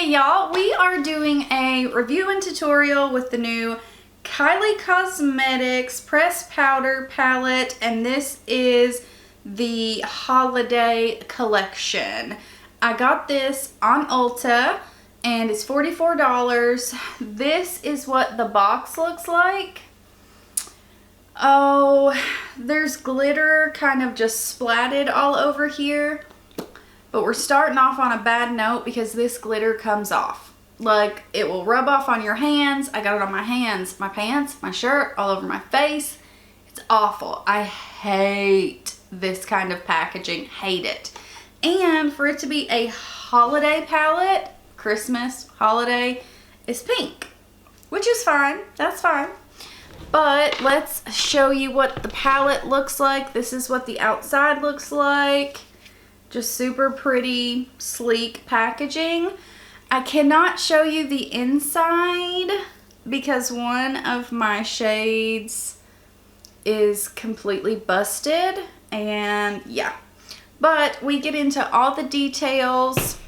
Hey y'all, we are doing a review and tutorial with the new Kylie Cosmetics Pressed Powder Palette, and this is the holiday collection. I got this on Ulta and it's $44. This is what the box looks like. Oh, there's glitter kind of just splatted all over here. But we're starting off on a bad note because this glitter comes off. Like, it will rub off on your hands. I got it on my hands, my pants, my shirt, all over my face. It's awful. I hate this kind of packaging. Hate it. And for it to be a holiday palette, Christmas, holiday, is pink. Which is fine. That's fine. But let's show you what the palette looks like. This is what the outside looks like. Just super pretty, sleek packaging. I cannot show you the inside because one of my shades is completely busted, and yeah. But we get into all the details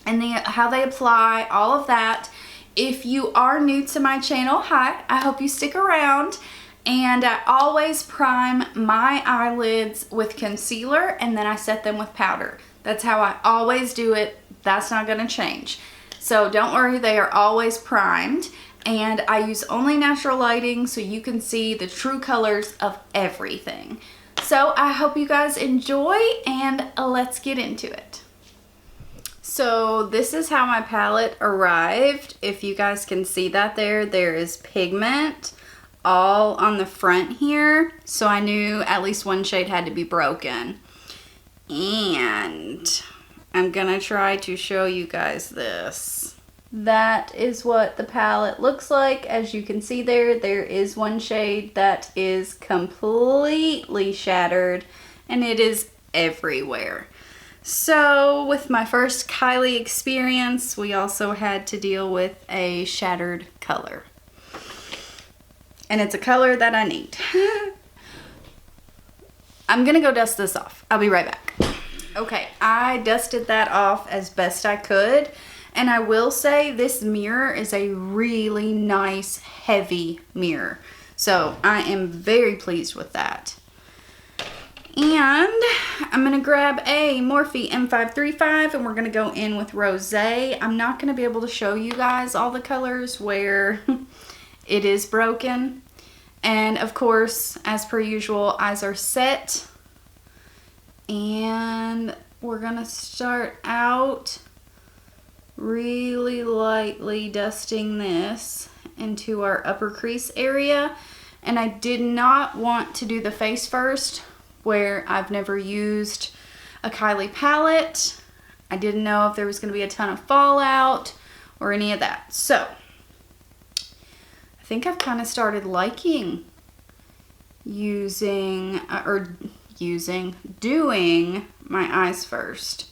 and how they apply, all of that. If you are new to my channel, hi, I hope you stick around. And I always prime my eyelids with concealer and then I set them with powder. That's how I always do it. That's not gonna change. So don't worry, they are always primed. And I use only natural lighting so you can see the true colors of everything. So I hope you guys enjoy, and let's get into it. So this is how my palette arrived. If you guys can see that there is pigment all on the front here, so I knew at least one shade had to be broken. And I'm gonna try to show you guys this. That is what the palette looks like. As you can see there is one shade that is completely shattered and it is everywhere. So with my first Kylie experience, we also had to deal with a shattered color. And it's a color that I need. I'm gonna go dust this off. I'll be right back. Okay, I dusted that off as best I could. And I will say this mirror is a really nice, heavy mirror. So I am very pleased with that. And I'm gonna grab a Morphe M535 and we're gonna go in with Rosé. I'm not gonna be able to show you guys all the colors where it is broken. And of course, as per usual, eyes are set. And we're gonna start out really lightly dusting this into our upper crease area. And I did not want to do the face first, where I've never used a Kylie palette. I didn't know if there was gonna be a ton of fallout or any of that. So I think I've kind of started liking doing my eyes first.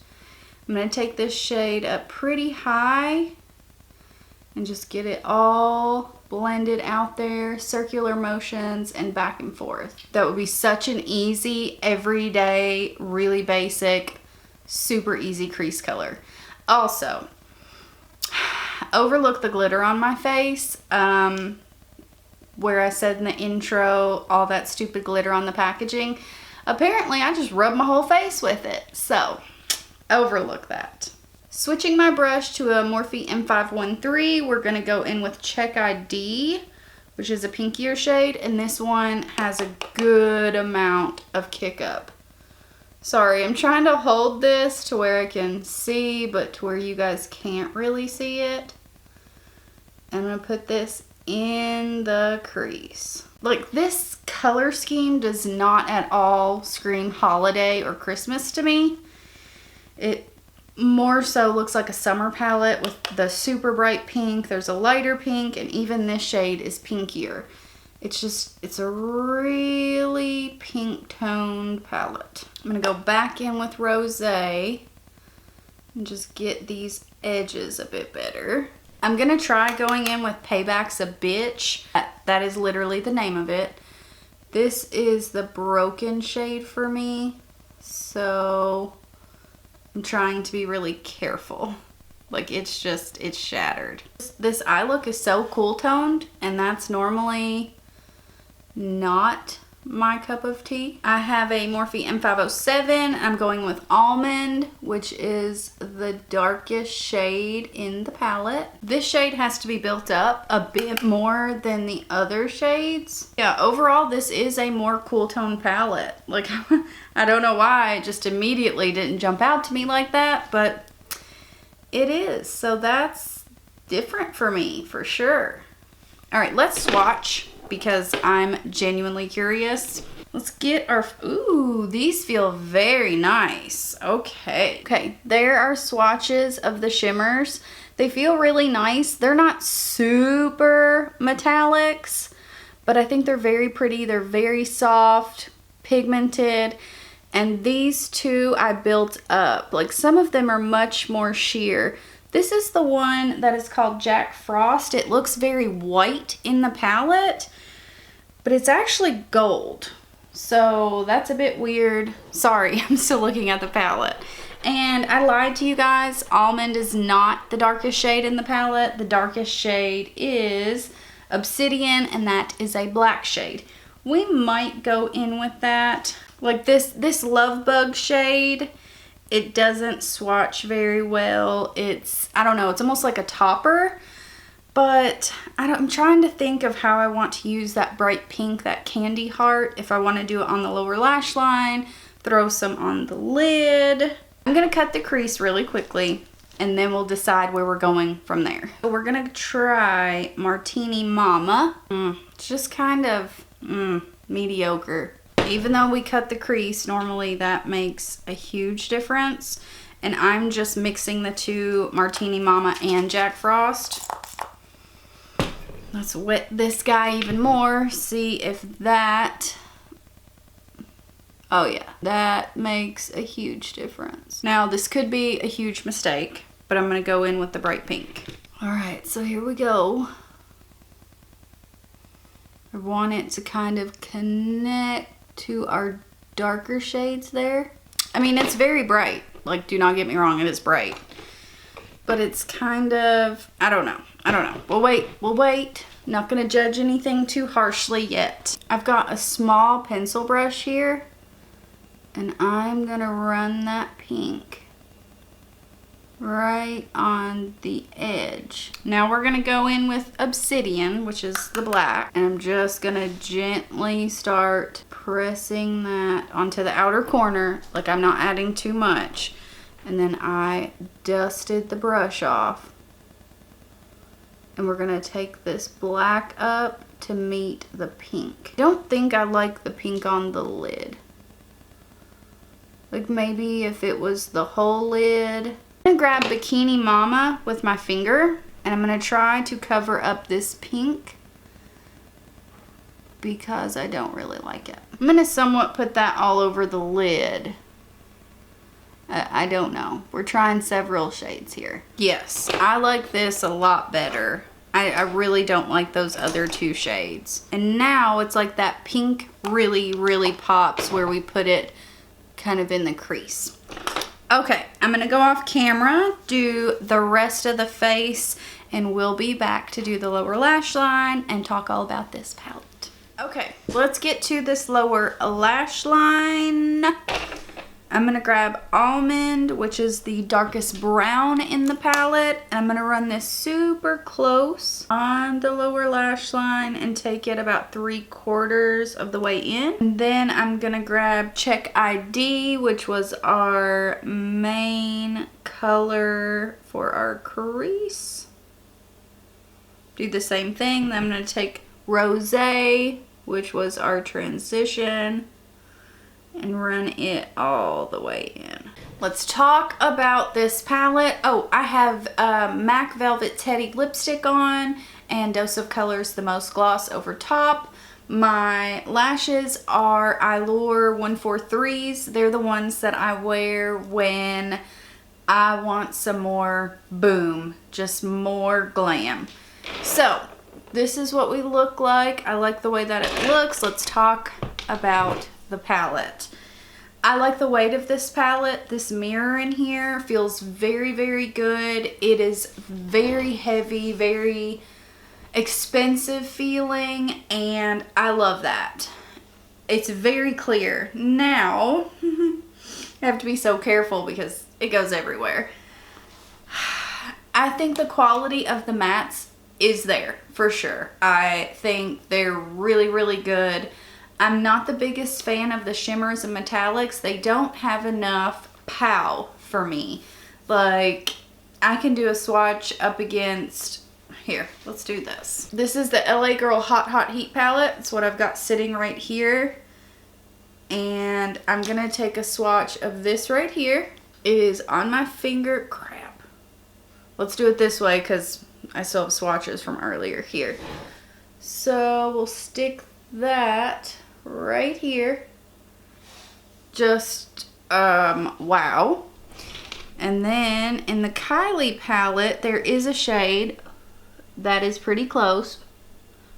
I'm going to take this shade up pretty high and just get it all blended out there, circular motions and back and forth. That would be such an easy, everyday, really basic, super easy crease color. Also, overlook the glitter on my face. Where I said in the intro, all that stupid glitter on the packaging. Apparently, I just rubbed my whole face with it. So, overlook that. Switching my brush to a Morphe M513, we're going to go in with Check ID, which is a pinkier shade. And this one has a good amount of kick up. Sorry, I'm trying to hold this to where I can see, but to where you guys can't really see it. I'm going to put this in the crease. Like, this color scheme does not at all scream holiday or Christmas to me. It more so looks like a summer palette with the super bright pink. There's a lighter pink, and even this shade is pinkier. It's a really pink toned palette. I'm gonna go back in with Rosé and just get these edges a bit better. I'm gonna try going in with Payback's a Bitch. That is literally the name of it. This is the broken shade for me, so I'm trying to be really careful. Like it's shattered. This eye look is so cool toned, and that's normally not my cup of tea. I have a Morphe M507. I'm going with Almond, which is the darkest shade in the palette. This shade has to be built up a bit more than the other shades. Yeah, overall this is a more cool tone palette. Like I don't know why it just immediately didn't jump out to me like that, but it is. So that's different for me for sure. All right, let's swatch, because I'm genuinely curious. Let's get our, ooh, these feel very nice. Okay, there are swatches of the shimmers. They feel really nice. They're not super metallics, but I think they're very pretty. They're very soft, pigmented, and these two I built up. Like some of them are much more sheer. This is the one that is called Jack Frost. It looks very white in the palette, but it's actually gold. So that's a bit weird. Sorry, I'm still looking at the palette. And I lied to you guys. Almond is not the darkest shade in the palette. The darkest shade is Obsidian, and that is a black shade. We might go in with that. Like this Love Bug shade, it doesn't swatch very well. I don't know, it's almost like a topper, but I'm trying to think of how I want to use that bright pink, that candy heart, if I want to do it on the lower lash line, throw some on the lid. I'm going to cut the crease really quickly, and then we'll decide where we're going from there. So we're going to try Martini Mama. It's just kind of mediocre. Even though we cut the crease, normally that makes a huge difference. And I'm just mixing the two, Martini Mama and Jack Frost. Let's wet this guy even more. See if that... Oh yeah, that makes a huge difference. Now this could be a huge mistake, but I'm going to go in with the bright pink. Alright, so here we go. I want it to kind of connect to our darker shades there. I mean, it's very bright. Like, do not get me wrong, it is bright. But it's kind of, I don't know. We'll wait. Not gonna judge anything too harshly yet. I've got a small pencil brush here, and I'm gonna run that pink right on the edge. Now we're gonna go in with Obsidian, which is the black, and I'm just gonna gently start pressing that onto the outer corner. Like, I'm not adding too much. And then I dusted the brush off, and we're gonna take this black up to meet the pink. I don't think I like the pink on the lid. Like, maybe if it was the whole lid. I'm gonna grab Bikini Mama with my finger, and I'm gonna try to cover up this pink because I don't really like it. I'm gonna somewhat put that all over the lid. I don't know. We're trying several shades here. Yes, I like this a lot better. I really don't like those other two shades. And now it's like that pink really pops where we put it kind of in the crease. Okay, I'm gonna go off camera, do the rest of the face, and we'll be back to do the lower lash line and talk all about this palette. Okay, let's get to this lower lash line. I'm gonna grab Almond, which is the darkest brown in the palette, and I'm gonna run this super close on the lower lash line and take it about 3/4 of the way in. And then I'm gonna grab Check ID, which was our main color for our crease. Do the same thing. Then I'm gonna take Rosé, which was our transition, and run it all the way in. Let's talk about this palette. Oh, I have MAC Velvet Teddy lipstick on and Dose of Colors the Most Gloss over top. My lashes are Allure 143s. They're the ones that I wear when I want some more boom, just more glam. So this is what we look like. I like the way that it looks. Let's talk about the palette. I like the weight of this palette. This mirror in here feels very, very good. It is very heavy, very expensive feeling, and I love that. It's very clear. Now, I have to be so careful because it goes everywhere. I think the quality of the mattes is there for sure. I think they're really, really good. I'm not the biggest fan of the shimmers and metallics. They don't have enough pow for me. Like, I can do a swatch up against, here, let's do this. This is the LA Girl Hot Hot Heat palette. It's what I've got sitting right here. And I'm gonna take a swatch of this right here. It is on my finger. Crap. Let's do it this way because I still have swatches from earlier here. So we'll stick that right here. Just, wow. And then in the Kylie palette, there is a shade that is pretty close.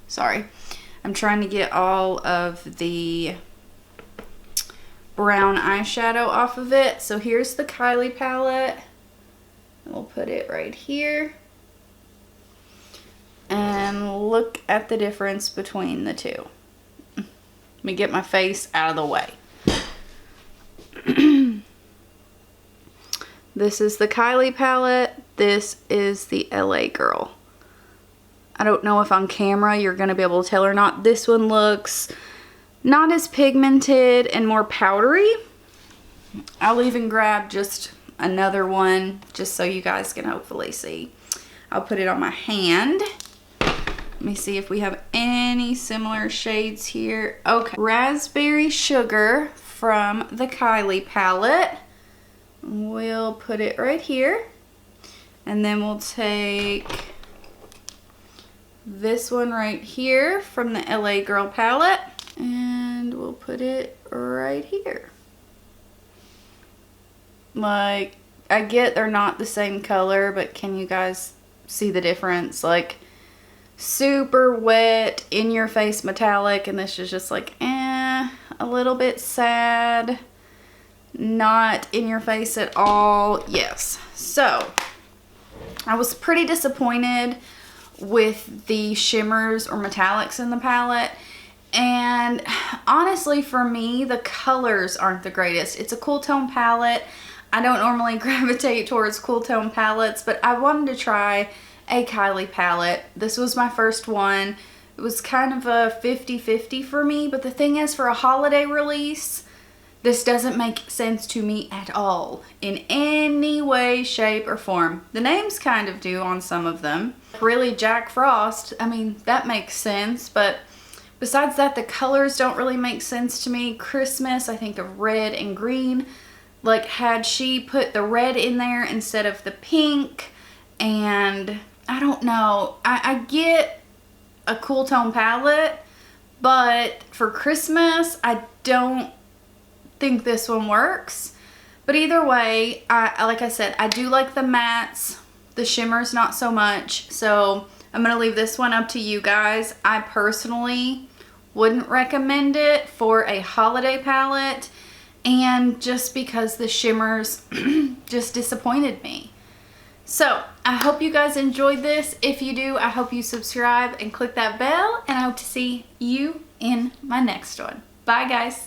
Sorry. I'm trying to get all of the brown eyeshadow off of it. So here's the Kylie palette. We'll put it right here. And look at the difference between the two. Let me get my face out of the way. This is the Kylie palette. This is the LA Girl. I don't know if on camera you're going to be able to tell or not. This one looks not as pigmented and more powdery. I'll even grab just another one just so you guys can hopefully see. I'll put it on my hand. Let me see if we have any similar shades here. Okay, Raspberry Sugar from the Kylie palette. We'll put it right here. And then we'll take this one right here from the LA Girl palette. And we'll put it right here. Like, I get they're not the same color, but can you guys see the difference? Like, super wet, in your face metallic, and this is just like, a little bit sad. Not in your face at all. Yes. So, I was pretty disappointed with the shimmers or metallics in the palette. And honestly, for me, the colors aren't the greatest. It's a cool tone palette. I don't normally gravitate towards cool tone palettes, but I wanted to try a Kylie palette. This was my first one. It was kind of a 50-50 for me, but the thing is, for a holiday release, this doesn't make sense to me at all in any way, shape, or form. The names kind of do on some of them. Really, Jack Frost, I mean, that makes sense, but besides that, the colors don't really make sense to me. Christmas, I think the red and green, like, had she put the red in there instead of the pink, and I don't know. I get a cool tone palette, but for Christmas, I don't think this one works. But either way, like I said, I do like the mattes. The shimmers, not so much. So I'm going to leave this one up to you guys. I personally wouldn't recommend it for a holiday palette. And just because the shimmers just disappointed me. So, I hope you guys enjoyed this. If you do, I hope you subscribe and click that bell. And I hope to see you in my next one. Bye, guys.